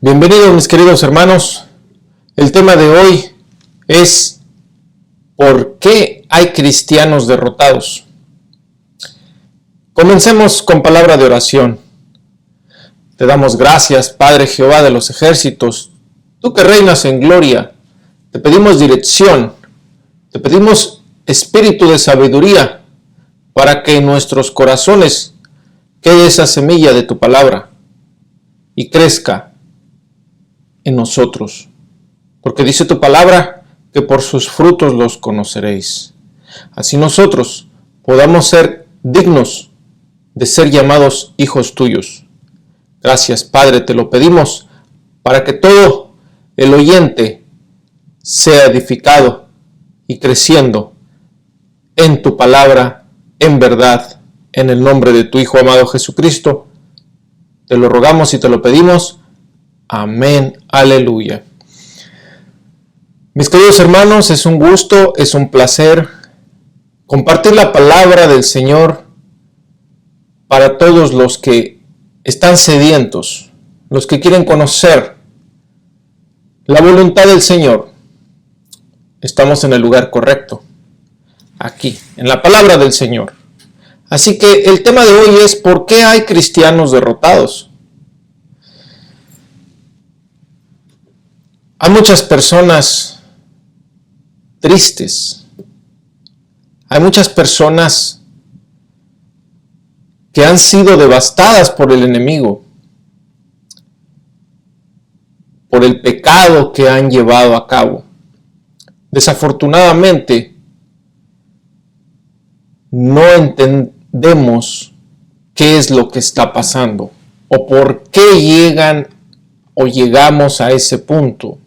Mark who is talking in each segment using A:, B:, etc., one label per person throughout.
A: Bienvenidos mis queridos hermanos. El tema de hoy es ¿por qué hay cristianos derrotados? Comencemos con palabra de oración. Te damos gracias, Padre Jehová de los ejércitos, tú que reinas en gloria. Te pedimos dirección, te pedimos espíritu de sabiduría para que en nuestros corazones quede esa semilla de tu palabra y crezca en nosotros, porque dice tu palabra que por sus frutos los conoceréis. Así nosotros podamos ser dignos de ser llamados hijos tuyos. Gracias, Padre, te lo pedimos para que todo el oyente sea edificado y creciendo en tu palabra, en verdad, en el nombre de tu Hijo amado Jesucristo. Te lo rogamos y te lo pedimos. Amén, aleluya. Mis queridos hermanos, es un gusto, es un placer compartir la palabra del Señor para todos los que están sedientos, los que quieren conocer la voluntad del Señor. Estamos en el lugar correcto, aquí, en la palabra del Señor. Así que el tema de hoy es ¿por qué hay cristianos derrotados? Hay muchas personas tristes. Hay muchas personas que han sido devastadas por el enemigo, por el pecado que han llevado a cabo. Desafortunadamente, no entendemos qué es lo que está pasando o por qué llegan o llegamos a ese punto.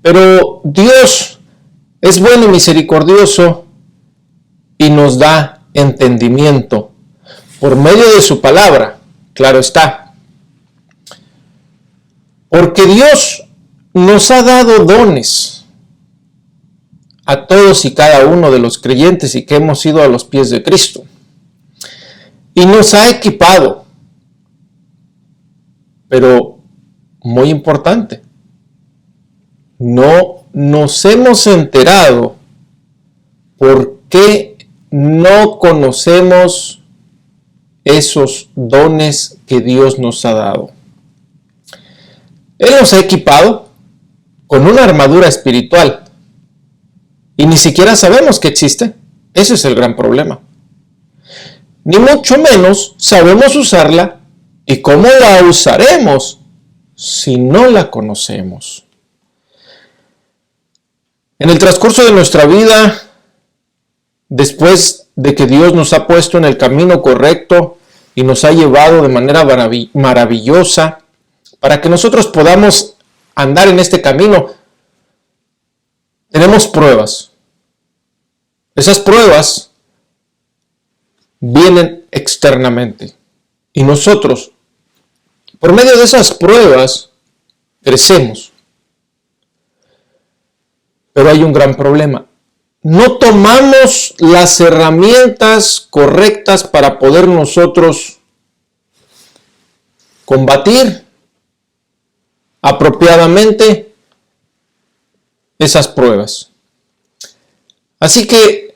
A: Pero Dios es bueno y misericordioso y nos da entendimiento por medio de su palabra, claro está. Porque Dios nos ha dado dones a todos y cada uno de los creyentes y que hemos ido a los pies de Cristo. Y nos ha equipado. Pero, muy importante, no nos hemos enterado por qué no conocemos esos dones que Dios nos ha dado. Él nos ha equipado con una armadura espiritual y ni siquiera sabemos que existe. Ese es el gran problema. Ni mucho menos sabemos usarla y cómo la usaremos si no la conocemos. En el transcurso de nuestra vida, después de que Dios nos ha puesto en el camino correcto y nos ha llevado de manera maravillosa para que nosotros podamos andar en este camino, tenemos pruebas. Esas pruebas vienen externamente y nosotros, por medio de esas pruebas, crecemos. Pero hay un gran problema. No tomamos las herramientas correctas para poder nosotros combatir apropiadamente esas pruebas. Así que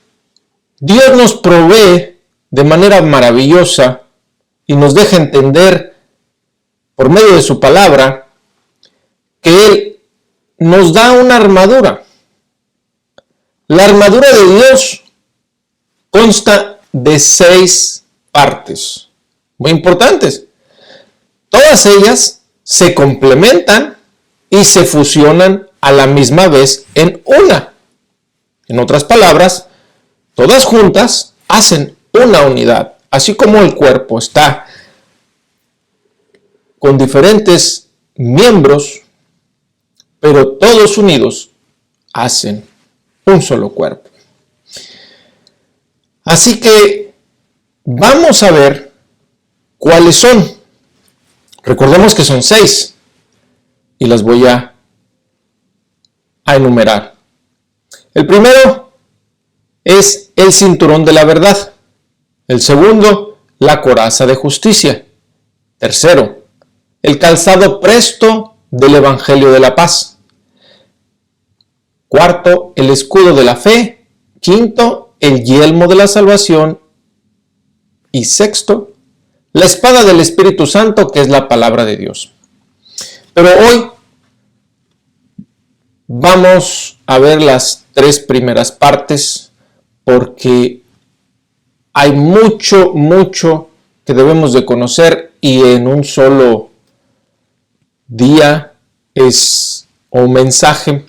A: Dios nos provee de manera maravillosa y nos deja entender por medio de su palabra que Él nos da una armadura. La armadura de Dios consta de 6 partes, muy importantes. Todas ellas se complementan y se fusionan a la misma vez en una. En otras palabras, todas juntas hacen una unidad, así como el cuerpo está con diferentes miembros, pero todos unidos hacen un solo cuerpo. Así que vamos a ver cuáles son. Recordemos que son 6 y las voy a enumerar. El primero es el cinturón de la verdad. El segundo, la coraza de justicia. Tercero, el calzado presto del Evangelio de la paz. Cuarto, el escudo de la fe. Quinto, el yelmo de la salvación. Y sexto, la espada del Espíritu Santo, que es la palabra de Dios. Pero hoy vamos a ver las tres primeras partes porque hay mucho que debemos de conocer y en un solo día o mensaje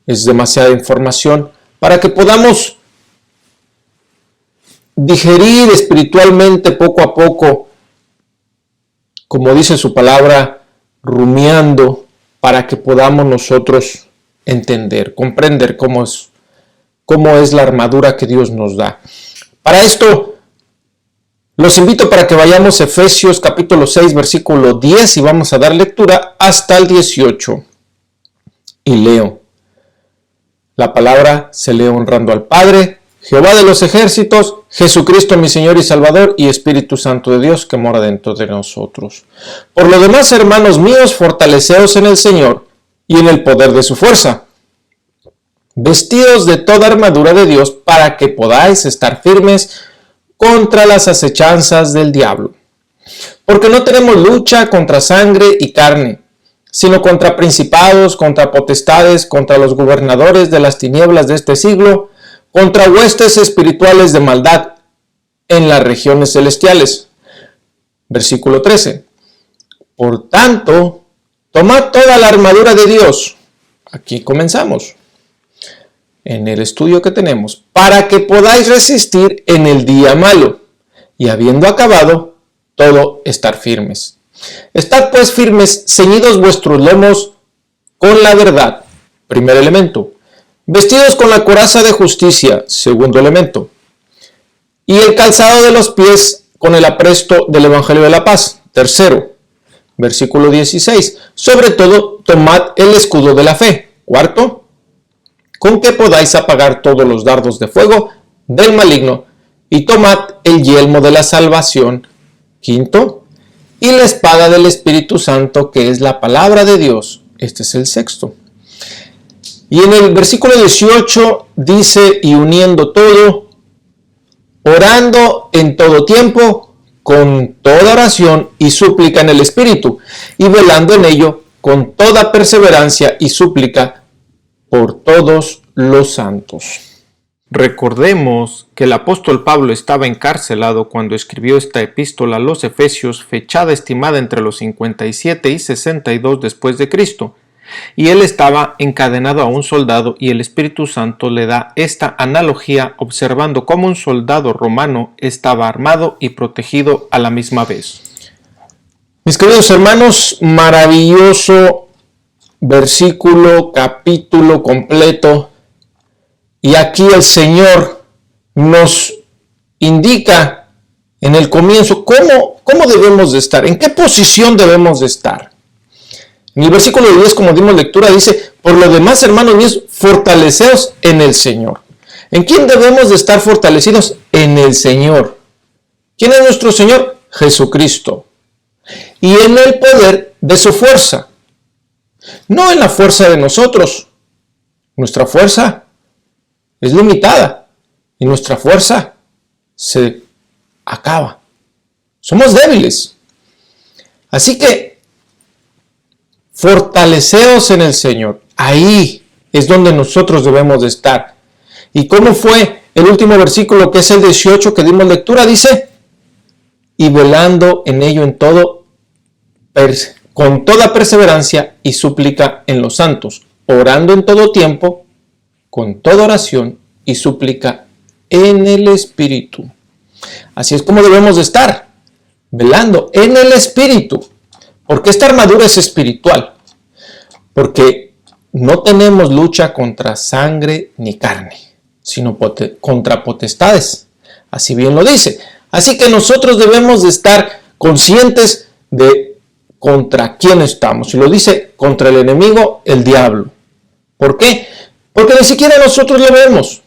A: es demasiada información para que podamos digerir espiritualmente poco a poco, como dice su palabra, rumiando, para que podamos nosotros entender, comprender cómo es la armadura que Dios nos da. Para esto, los invito para que vayamos a Efesios capítulo 6, versículo 10 y vamos a dar lectura hasta el 18. Y leo. La palabra se lee honrando al Padre, Jehová de los ejércitos, Jesucristo mi Señor y Salvador y Espíritu Santo de Dios que mora dentro de nosotros. Por lo demás, hermanos míos, fortaleceos en el Señor y en el poder de su fuerza. Vestidos de toda armadura de Dios para que podáis estar firmes contra las acechanzas del diablo. Porque no tenemos lucha contra sangre y carne, sino contra principados, contra potestades, contra los gobernadores de las tinieblas de este siglo, contra huestes espirituales de maldad en las regiones celestiales. Versículo 13. Por tanto, tomad toda la armadura de Dios. Aquí comenzamos. En el estudio que tenemos, para que podáis resistir en el día malo, y habiendo acabado todo, estar firmes. Estad pues firmes, ceñidos vuestros lomos con la verdad. Primer elemento. Vestidos con la coraza de justicia. Segundo elemento. Y el calzado de los pies con el apresto del Evangelio de la paz. Tercero. Versículo 16. Sobre todo, tomad el escudo de la fe. Cuarto. Con que podáis apagar todos los dardos de fuego del maligno, y tomad el yelmo de la salvación. Quinto, y la espada del Espíritu Santo, que es la palabra de Dios. Este es el sexto. Y en el versículo 18 dice, y uniendo todo, orando en todo tiempo, con toda oración y súplica en el Espíritu, y velando en ello con toda perseverancia y súplica por todos los santos. Recordemos que el apóstol Pablo estaba encarcelado cuando escribió esta epístola a los Efesios, fechada estimada entre los 57 y 62 después de Cristo, y él estaba encadenado a un soldado y el Espíritu Santo le da esta analogía observando cómo un soldado romano estaba armado y protegido a la misma vez. Mis queridos hermanos, maravilloso versículo, capítulo completo, y aquí el Señor nos indica en el comienzo cómo debemos de estar, en qué posición debemos de estar. En el versículo 10, como dimos lectura, dice, por lo demás, hermanos míos, fortaleceos en el Señor. ¿En quién debemos de estar fortalecidos? En el Señor. ¿Quién es nuestro Señor? Jesucristo. Y en el poder de su fuerza. No en la fuerza de nosotros. Nuestra fuerza es limitada y nuestra fuerza se acaba. Somos débiles. Así que fortaleceos en el Señor. Ahí es donde nosotros debemos de estar. ¿Y cómo fue el último versículo, que es el 18 que dimos lectura? Dice, y velando en ello en todo, con toda perseverancia y súplica en los santos, orando en todo tiempo, con toda oración y súplica en el Espíritu. Así es como debemos de estar, velando en el Espíritu. Porque esta armadura es espiritual. Porque no tenemos lucha contra sangre ni carne, sino contra potestades. Así bien lo dice. Así que nosotros debemos de estar conscientes de contra quién estamos. Y lo dice, contra el enemigo, el diablo. ¿Por qué? Porque ni siquiera nosotros lo vemos.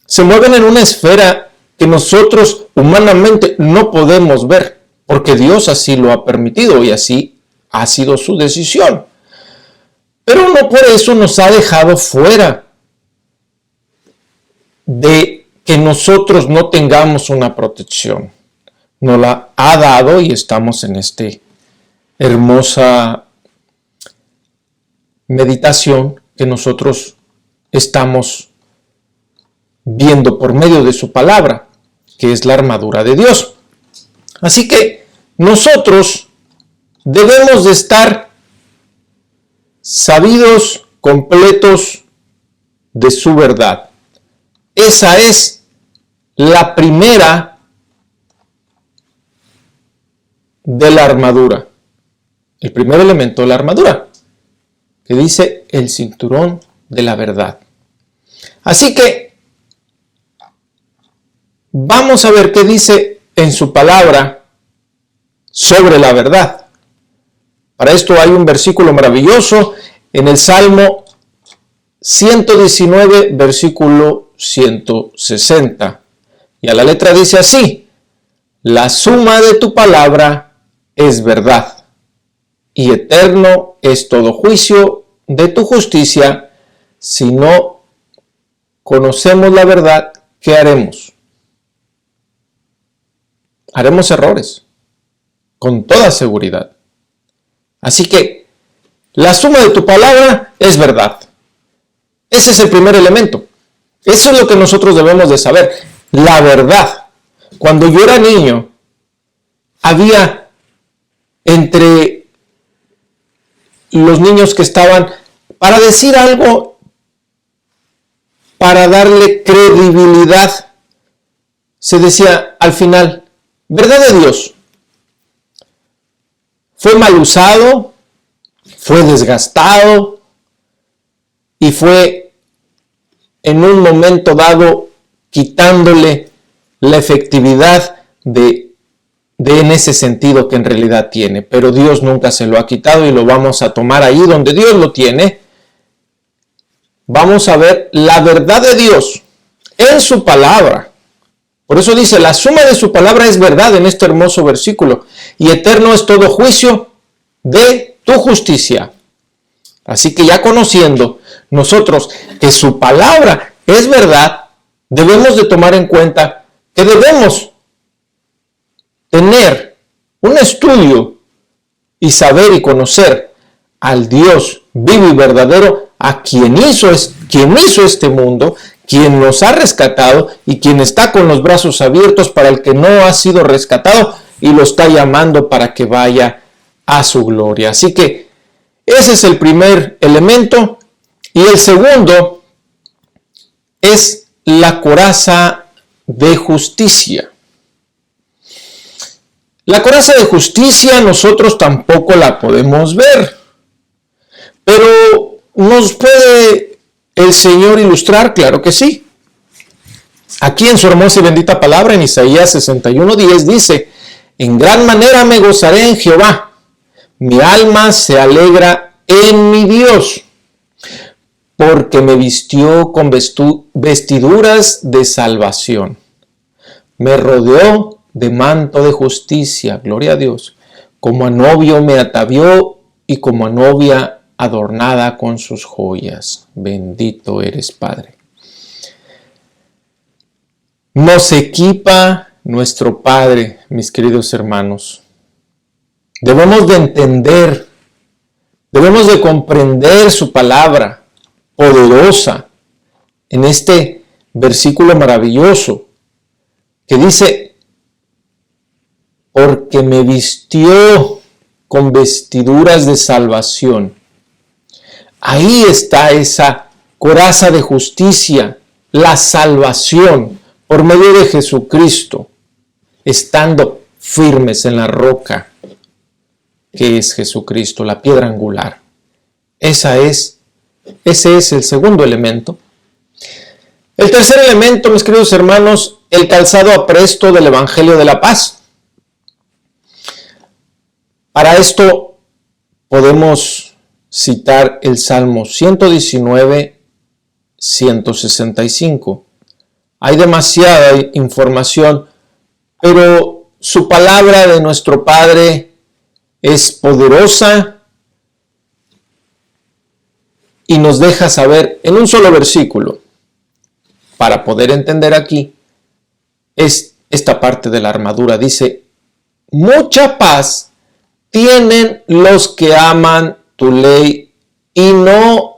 A: Se mueven en una esfera que nosotros humanamente no podemos ver. porque Dios así lo ha permitido y así ha sido su decisión. Pero no por eso nos ha dejado fuera de que nosotros no tengamos una protección. Nos la ha dado y estamos en esta hermosa meditación que nosotros estamos viendo por medio de su palabra, que es la armadura de Dios. Así que nosotros debemos de estar sabidos, completos de su verdad. Esa es la primera de la armadura, el primer elemento de la armadura, que dice el cinturón de la verdad. Así que vamos a ver qué dice en su palabra sobre la verdad. Para esto hay un versículo maravilloso en el Salmo 119, versículo 160. Y a la letra dice así: la suma de tu palabra es verdad, y eterno es todo juicio de tu justicia. Si no conocemos la verdad, ¿qué haremos? Haremos errores, con toda seguridad. Así que la suma de tu palabra es verdad. Ese es el primer elemento. Eso es lo que nosotros debemos de saber. La verdad. Cuando yo era niño, había entre los niños que estaban, para decir algo, para darle credibilidad, se decía al final, verdad de Dios. Fue mal usado, fue desgastado y fue en un momento dado quitándole la efectividad de en ese sentido que en realidad tiene. Pero Dios nunca se lo ha quitado y lo vamos a tomar ahí donde Dios lo tiene. Vamos a ver la verdad de Dios en su palabra. Por eso dice, la suma de su palabra es verdad en este hermoso versículo, y eterno es todo juicio de tu justicia. Así que ya conociendo nosotros que su palabra es verdad, debemos de tomar en cuenta que debemos tener un estudio y saber y conocer al Dios vivo y verdadero, a quien hizo este mundo, quien nos ha rescatado y quien está con los brazos abiertos para el que no ha sido rescatado y lo está llamando para que vaya a su gloria. Así que ese es el primer elemento. Y el segundo es la coraza de justicia. La coraza de justicia nosotros tampoco la podemos ver, pero ¿nos puede el Señor ilustrar? Claro que sí. Aquí en su hermosa y bendita palabra, en Isaías 61:10 dice, en gran manera me gozaré en Jehová, mi alma se alegra en mi Dios, porque me vistió con vestiduras de salvación, me rodeó de manto de justicia, gloria a Dios, como a novio me atavió y como a novia adornada con sus joyas. Bendito eres, Padre. Nos equipa nuestro Padre, mis queridos hermanos. Debemos de entender, debemos de comprender su palabra poderosa en este versículo maravilloso que dice, porque me vistió con vestiduras de salvación. Ahí está esa coraza de justicia, la salvación por medio de Jesucristo, estando firmes en la roca que es Jesucristo, la piedra angular. Ese es el segundo elemento. El tercer elemento, mis queridos hermanos, el calzado apresto del Evangelio de la Paz. Para esto podemos citar el Salmo 119, 165. Hay demasiada información, pero su palabra de nuestro Padre es poderosa y nos deja saber en un solo versículo, para poder entender aquí, es esta parte de la armadura. Dice, mucha paz tienen los que aman tu ley y no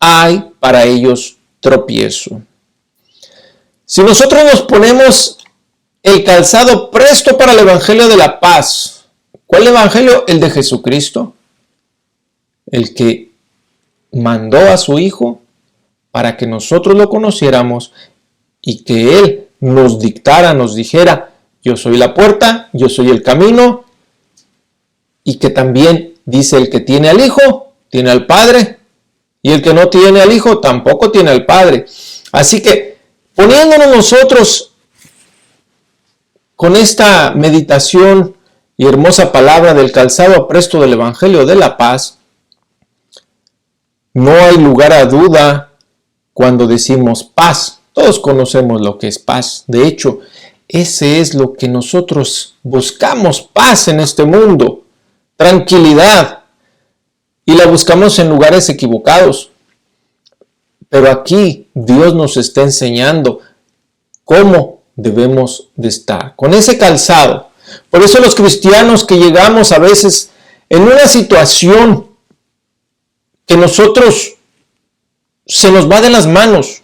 A: hay para ellos tropiezo. Si nosotros nos ponemos el calzado presto para el evangelio de la paz, ¿cuál evangelio? El de Jesucristo, el que mandó a su Hijo para que nosotros lo conociéramos y que Él nos dictara, nos dijera, yo soy la puerta, yo soy el camino, y que también dice, el que tiene al Hijo, tiene al Padre, y el que no tiene al Hijo, tampoco tiene al Padre. Así que, poniéndonos nosotros con esta meditación y hermosa palabra del calzado apresto del Evangelio de la Paz, no hay lugar a duda cuando decimos paz. Todos conocemos lo que es paz. De hecho, ese es lo que nosotros buscamos, paz en este mundo, tranquilidad. Y la buscamos en lugares equivocados. Pero aquí Dios nos está enseñando cómo debemos de estar, con ese calzado. Por eso los cristianos que llegamos a veces en una situación que nosotros se nos va de las manos,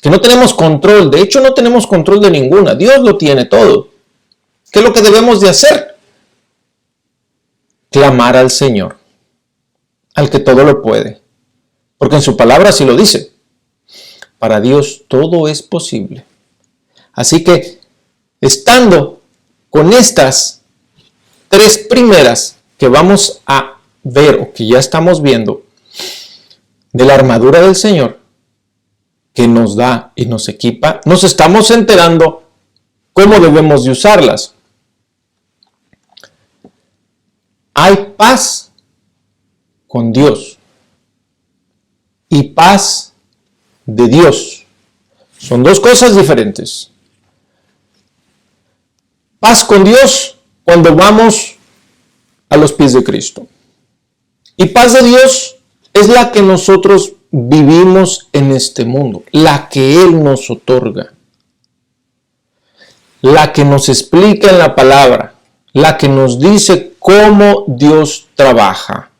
A: que no tenemos control, de hecho no tenemos control de ninguna, Dios lo tiene todo. ¿Qué es lo que debemos de hacer? Clamar al Señor, al que todo lo puede, porque en su palabra así lo dice. Para Dios todo es posible. Así que, estando con estas tres primeras que vamos a ver o que ya estamos viendo, de la armadura del Señor, que nos da y nos equipa, nos estamos enterando cómo debemos de usarlas. Hay paz con Dios y paz de Dios. Son dos cosas diferentes. Paz con Dios cuando vamos a los pies de Cristo. Y paz de Dios es la que nosotros vivimos en este mundo, la que Él nos otorga, la que nos explica en la palabra, la que nos dice cómo Dios trabaja.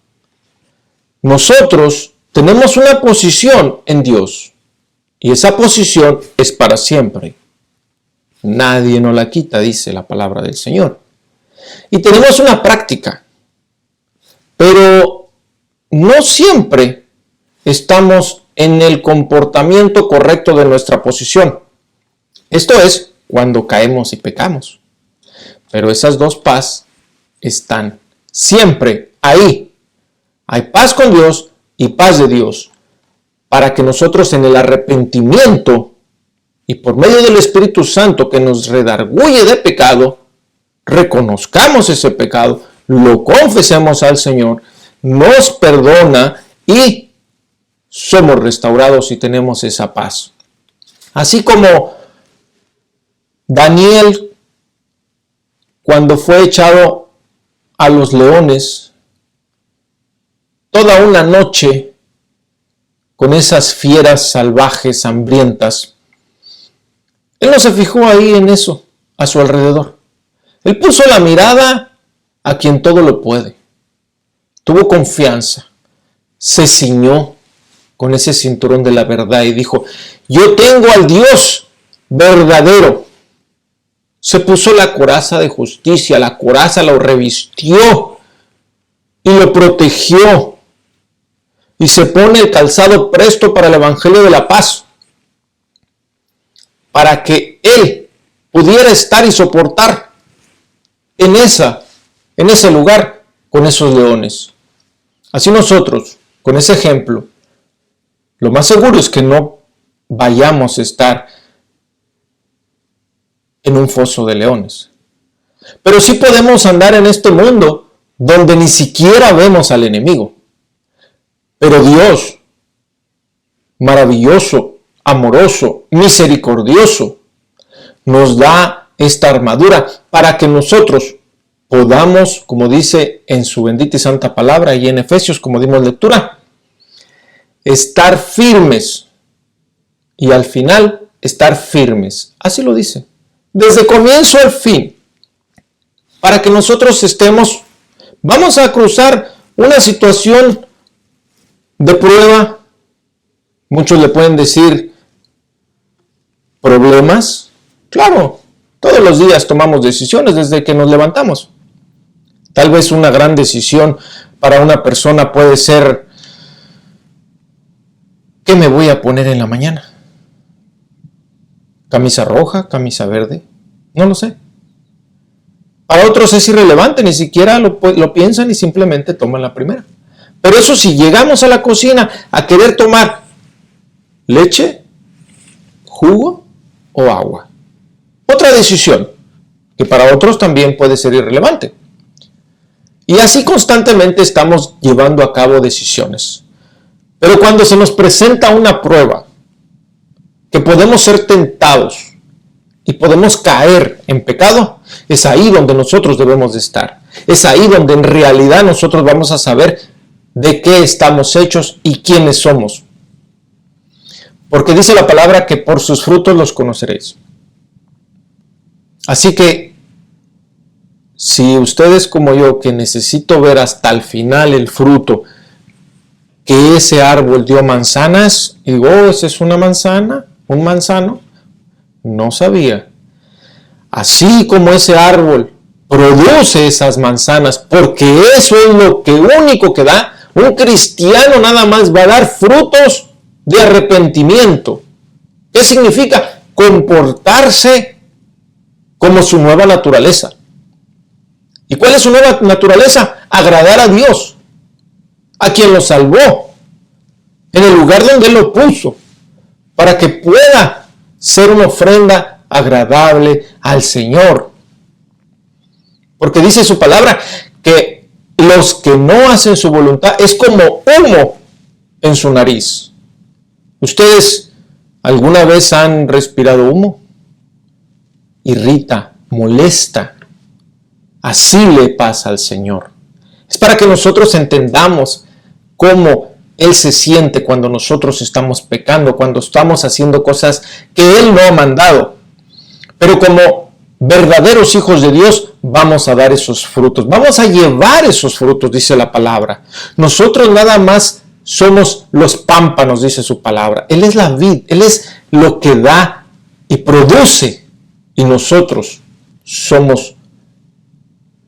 A: Nosotros tenemos una posición en Dios y esa posición es para siempre. Nadie nos la quita, dice la palabra del Señor. Y tenemos una práctica, pero no siempre estamos en el comportamiento correcto de nuestra posición. Esto es cuando caemos y pecamos. Pero esas dos paz están siempre ahí. Hay paz con Dios y paz de Dios, para que nosotros en el arrepentimiento y por medio del Espíritu Santo que nos redarguye de pecado, reconozcamos ese pecado, lo confesemos al Señor, nos perdona y somos restaurados y tenemos esa paz. Así como Daniel, cuando fue echado a los leones, toda una noche con esas fieras salvajes, hambrientas, él no se fijó ahí en eso, a su alrededor. Él puso la mirada a quien todo lo puede. Tuvo confianza, se ciñó con ese cinturón de la verdad y dijo, yo tengo al Dios verdadero. Se puso la coraza de justicia, la coraza lo revistió y lo protegió. Y se pone el calzado presto para el evangelio de la paz, para que él pudiera estar y soportar en ese lugar con esos leones. Así nosotros, con ese ejemplo, lo más seguro es que no vayamos a estar en un foso de leones. Pero sí podemos andar en este mundo donde ni siquiera vemos al enemigo. Pero Dios, maravilloso, amoroso, misericordioso, nos da esta armadura para que nosotros podamos, como dice en su bendita y santa palabra y en Efesios, como dimos lectura, estar firmes y al final estar firmes. Así lo dice. Desde comienzo al fin. Para que nosotros estemos, vamos a cruzar una situación de prueba. Muchos le pueden decir problemas. Claro, todos los días tomamos decisiones desde que nos levantamos. Tal vez una gran decisión para una persona puede ser: ¿qué me voy a poner en la mañana? ¿Camisa roja? ¿Camisa verde? No lo sé. Para otros es irrelevante, ni siquiera lo piensan y simplemente toman la primera. Pero eso, si llegamos a la cocina a querer tomar leche, jugo o agua. Otra decisión que para otros también puede ser irrelevante. Y así constantemente estamos llevando a cabo decisiones. Pero cuando se nos presenta una prueba, que podemos ser tentados y podemos caer en pecado, es ahí donde nosotros debemos de estar. Es ahí donde en realidad nosotros vamos a saber de qué estamos hechos y quiénes somos. Porque dice la palabra que por sus frutos los conoceréis. Así que, si ustedes como yo, que necesito ver hasta el final el fruto, que ese árbol dio manzanas, y digo, ¿esa es una manzana? ¿Un manzano? No sabía. Así como ese árbol produce esas manzanas, porque eso es lo único que da, un cristiano nada más va a dar frutos de arrepentimiento. ¿Qué significa? Comportarse como su nueva naturaleza. ¿Y cuál es su nueva naturaleza? Agradar a Dios, a quien lo salvó, en el lugar donde Él lo puso, para que pueda ser una ofrenda agradable al Señor. Porque dice su palabra que los que no hacen su voluntad es como humo en su nariz. ¿Ustedes alguna vez han respirado humo? Irrita, molesta. Así le pasa al Señor. Es para que nosotros entendamos cómo Él se siente cuando nosotros estamos pecando, cuando estamos haciendo cosas que Él no ha mandado. Pero como verdaderos hijos de Dios, vamos a dar esos frutos. Vamos a llevar esos frutos, dice la palabra. Nosotros nada más somos los pámpanos, dice su palabra. Él es la vid, Él es lo que da y produce. Y nosotros somos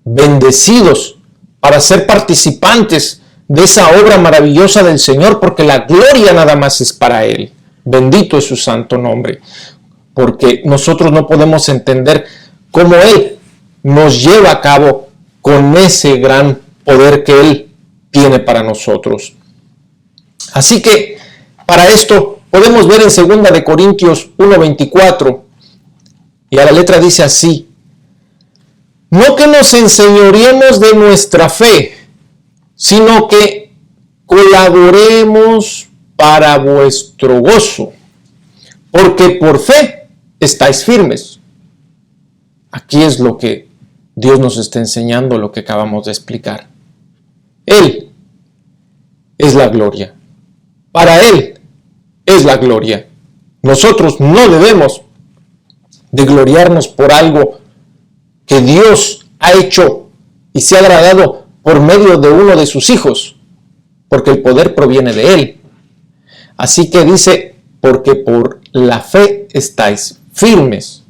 A: bendecidos para ser participantes de esa obra maravillosa del Señor, porque la gloria nada más es para Él. Bendito es su santo nombre, porque nosotros no podemos entender cómo Él nos lleva a cabo con ese gran poder que Él tiene para nosotros. Así que para esto podemos ver en 2 de Corintios 1:24, y a la letra dice así: no que nos enseñoreemos de nuestra fe, sino que colaboremos para vuestro gozo, porque por fe estáis firmes. Aquí es lo que Dios nos está enseñando, lo que acabamos de explicar. Él es la gloria. Para Él es la gloria. Nosotros no debemos de gloriarnos por algo que Dios ha hecho y se ha agradado por medio de uno de sus hijos, porque el poder proviene de Él. Así que dice, porque por la fe estáis firmes.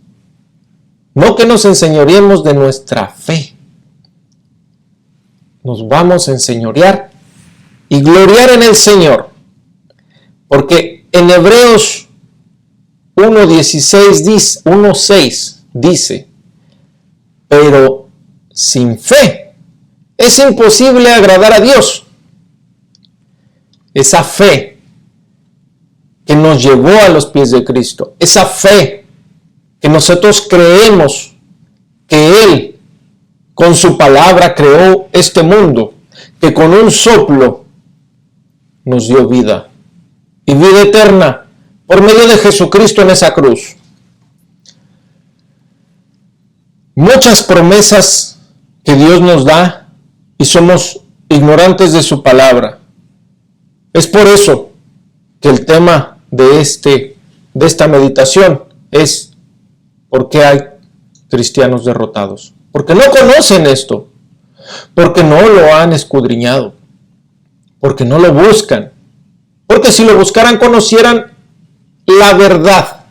A: No que nos enseñoreemos de nuestra fe. Nos vamos a enseñorear y gloriar en el Señor. Porque en Hebreos 1:6 dice, pero sin fe es imposible agradar a Dios. Esa fe que nos llevó a los pies de Cristo, esa fe que nosotros creemos que Él con su palabra creó este mundo, que con un soplo nos dio vida y vida eterna por medio de Jesucristo en esa cruz. muchas promesas que Dios nos da y somos ignorantes de su palabra. Es por eso que el tema de esta meditación es ¿por qué hay cristianos derrotados? Porque no conocen esto, porque no lo han escudriñado, porque no lo buscan, porque si lo buscaran conocieran la verdad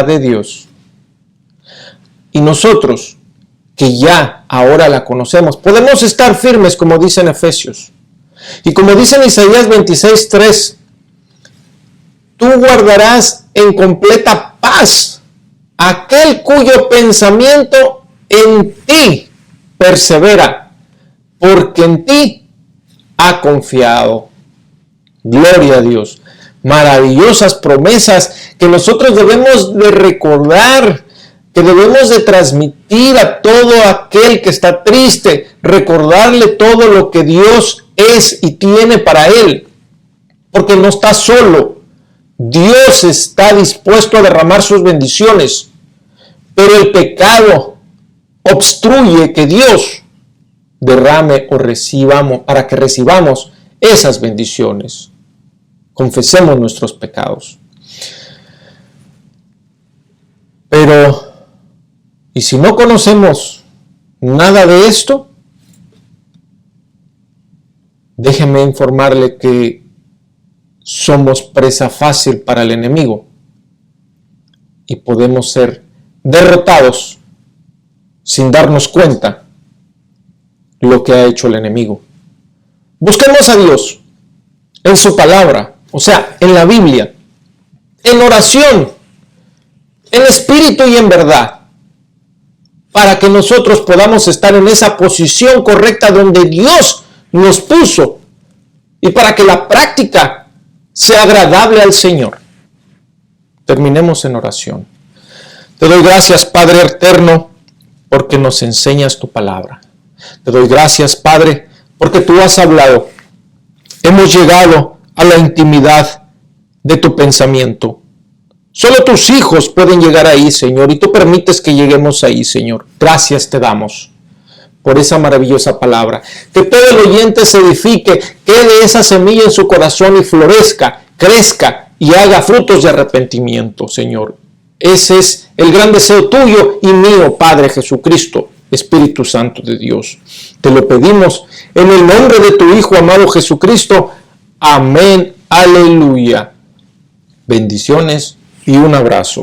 A: de Dios. Y nosotros, que ya ahora la conocemos, podemos estar firmes, como dice en Efesios. Y como dice en Isaías 26:3, tú guardarás en completa paz aquel cuyo pensamiento en ti persevera, porque en ti ha confiado. Gloria a Dios. Maravillosas promesas que nosotros debemos de recordar, que debemos de transmitir a todo aquel que está triste, recordarle todo lo que Dios es y tiene para él, porque no está solo. Dios está dispuesto a derramar sus bendiciones, pero el pecado obstruye que Dios derrame o recibamos, para que recibamos esas bendiciones. Confesemos nuestros pecados. Pero, ¿y si no conocemos nada de esto? Déjeme informarle que somos presa fácil para el enemigo y podemos ser derrotados sin darnos cuenta lo que ha hecho el enemigo. Busquemos a Dios en su palabra, o sea, en la Biblia, en oración, en espíritu y en verdad, para que nosotros podamos estar en esa posición correcta donde Dios nos puso y para que la práctica sea agradable al Señor. Terminemos en oración. Te doy gracias, Padre eterno, porque nos enseñas tu palabra. Te doy gracias, Padre, porque tú has hablado. Hemos llegado a la intimidad de tu pensamiento. Solo tus hijos pueden llegar ahí, Señor, y tú permites que lleguemos ahí, Señor. Gracias te damos por esa maravillosa palabra. Que todo el oyente se edifique, quede esa semilla en su corazón y florezca, crezca y haga frutos de arrepentimiento, Señor. Ese es el gran deseo tuyo y mío, Padre Jesucristo, Espíritu Santo de Dios. Te lo pedimos en el nombre de tu Hijo amado Jesucristo. Amén. Aleluya. Bendiciones y un abrazo.